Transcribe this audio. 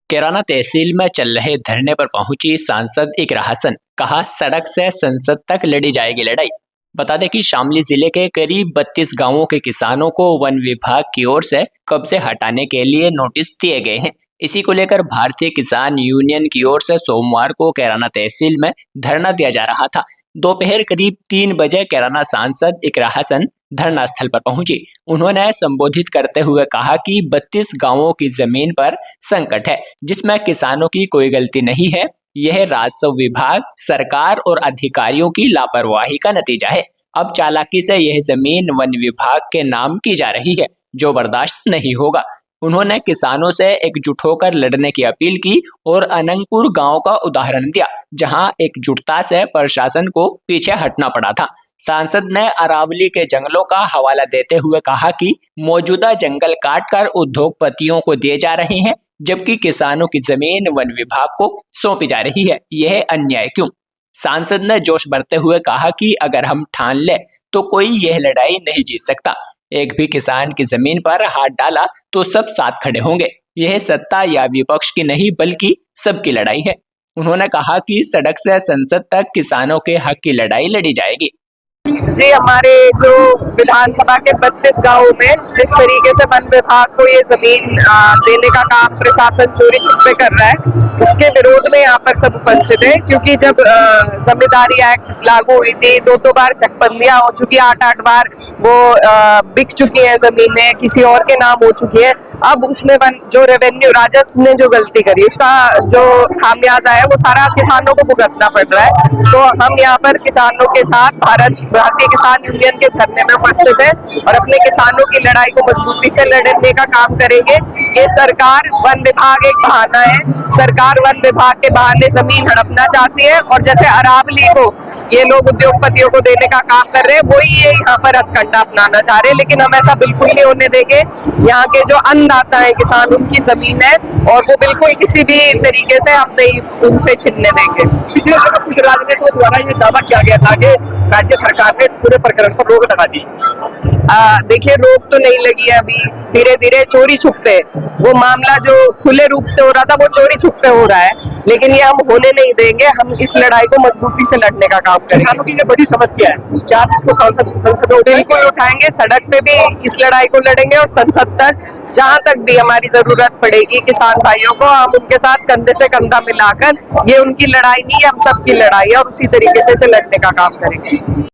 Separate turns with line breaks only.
कैराना तहसील में चल रहे धरने पर पहुंची सांसद इकरा हसन, कहा सड़क से संसद तक लड़ी जाएगी लड़ाई। बता दें कि शामली जिले के करीब 32 गांवों के किसानों को वन विभाग की ओर से कब्जे हटाने के लिए नोटिस दिए गए हैं। इसी को लेकर भारतीय किसान यूनियन की ओर से सोमवार को कैराना तहसील में धरना दिया जा रहा था। दोपहर करीब 3 बजे कैराना सांसद इकरा हसन धरना स्थल पर पहुंची। उन्होंने संबोधित करते हुए कहा कि 32 गांवों की जमीन पर संकट है, जिसमें किसानों की कोई गलती नहीं है। यह राजस्व विभाग, सरकार और अधिकारियों की लापरवाही का नतीजा है। अब चालाकी से यह जमीन वन विभाग के नाम की जा रही है, जो बर्दाश्त नहीं होगा। उन्होंने किसानों से एकजुट होकर लड़ने की अपील की और अनंगपुर गांव का उदाहरण दिया, जहां एकजुटता से प्रशासन को पीछे हटना पड़ा था। सांसद ने अरावली के जंगलों का हवाला देते हुए कहा कि मौजूदा जंगल काटकर उद्योगपतियों को दिए जा रहे हैं, जबकि किसानों की जमीन वन विभाग को सौंपी जा रही है। यह अन्याय क्यों? सांसद ने जोश भरते हुए कहा कि अगर हम ठान ले तो कोई यह लड़ाई नहीं जीत सकता। एक भी किसान की जमीन पर हाथ डाला तो सब साथ खड़े होंगे। यह सत्ता या विपक्ष की नहीं बल्कि सबकी लड़ाई है। उन्होंने कहा कि सड़क से संसद तक किसानों के हक की लड़ाई लड़ी जाएगी।
जी, हमारे जो विधानसभा के 32 गांवों में जिस तरीके से वन विभाग को ये जमीन देने का काम प्रशासन चोरी छुपे कर रहा है, उसके विरोध में यहाँ पर सब उपस्थित है। क्योंकि जब जमींदारी एक्ट लागू हुई थी, दो बार चकबंदियां हो चुकी है, 8 बार वो बिक चुकी है जमीनें, किसी और के नाम हो चुकी है। अब उसमें जो रेवेन्यू राजस्व ने जो गलती करी, उसका जो खामियाजा है वो सारा किसानों को भुगतना पड़ रहा है। तो हम यहाँ पर किसानों के साथ भारतीय किसान यूनियन के धरने में उपस्थित है और अपने किसानों की लड़ाई को मजबूती से लड़ने का काम करेंगे। ये सरकार वन विभाग एक बहाना है। सरकार वन विभाग के बहाने जमीन हड़पना चाहती है और जैसे अरावली को ये लोग उद्योगपतियों को देने का काम कर रहे हैं, वही ये यहाँ पर हथकंडा अपनाना चाह रहे हैं। लेकिन हम ऐसा बिल्कुल नहीं होने देंगे। यहाँ के जो अन्नदाता है किसान, उनकी जमीन है और वो बिल्कुल किसी भी तरीके से हम नहीं उनसे छीनने देंगे।
कुछ राजनेताओं द्वारा ये दावा किया गया था कि राज्य सरकार ने इस पूरे प्रकरण पर रोक लगा दी।
देखिए, रोक तो नहीं लगी है अभी। धीरे धीरे चोरी छुपते, वो मामला जो खुले रूप से हो रहा था वो चोरी छुपते हो रहा है, लेकिन ये हम होने नहीं देंगे। हम इस लड़ाई को मजबूती से लड़ने का काम करेंगे।
किसानों की ये बड़ी समस्या है, क्या आप इसको संसद में
बिल्कुल उठाएंगे। सड़क पे भी इस लड़ाई को लड़ेंगे और संसद तक, जहाँ तक भी हमारी जरूरत पड़ेगी किसान भाइयों को, हम उनके साथ कंधे से कंधा मिलाकर, ये उनकी लड़ाई नहीं, हम सबकी लड़ाई है और उसी तरीके से लड़ने का काम करेंगे।